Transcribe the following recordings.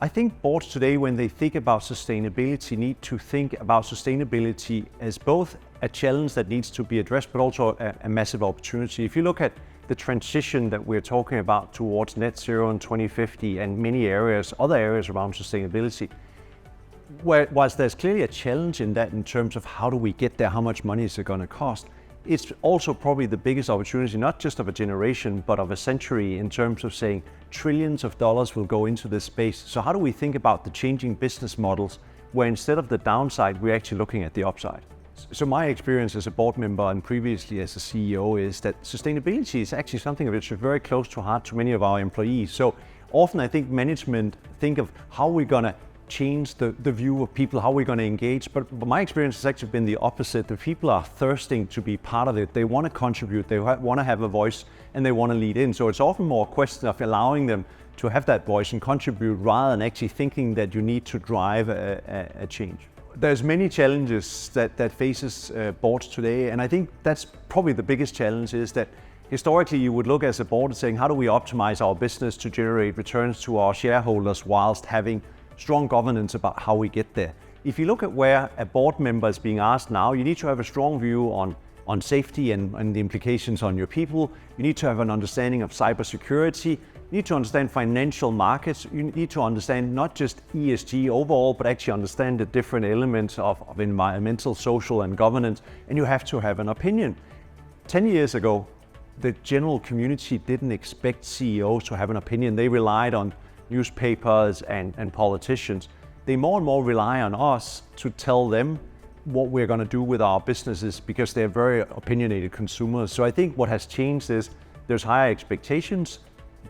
I think boards today, when they think about sustainability, need to think about sustainability as both a challenge that needs to be addressed, but also a massive opportunity. If you look at the transition that we're talking about towards net zero in 2050 and many areas, other areas around sustainability, whilst there's clearly a challenge in that in terms of how do we get there, how much money is it going to cost, it's also probably the biggest opportunity, not just of a generation, but of a century, in terms of saying trillions of dollars will go into this space. So how do we think about the changing business models where instead of the downside, we're actually looking at the upside? So my experience as a board member and previously as a CEO is that sustainability is actually something which is very close to heart to many of our employees. So often I think management think of how we're going to change the view of people, how we're going to engage. But my experience has actually been the opposite. The people are thirsting to be part of it. They want to contribute, they want to have a voice, and they want to lead in. So it's often more a question of allowing them to have that voice and contribute rather than actually thinking that you need to drive a change. There's many challenges that faces boards today, and I think that's probably the biggest challenge is that historically you would look as a board saying, how do we optimize our business to generate returns to our shareholders whilst having strong governance about how we get there. If you look at where a board member is being asked now, you need to have a strong view on safety and the implications on your people. You need to have an understanding of cybersecurity. You need to understand financial markets. You need to understand not just ESG overall, but actually understand the different elements of environmental, social, and governance. And you have to have an opinion. 10 years ago, the general community didn't expect CEOs to have an opinion. They relied on newspapers and politicians. They more and more rely on us to tell them what we're going to do with our businesses because they're very opinionated consumers. So I think what has changed is there's higher expectations,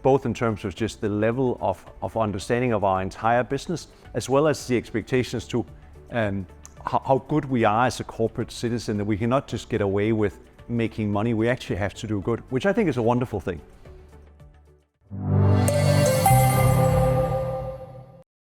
both in terms of just the level of understanding of our entire business, as well as the expectations to how good we are as a corporate citizen, that we cannot just get away with making money. We actually have to do good, which I think is a wonderful thing.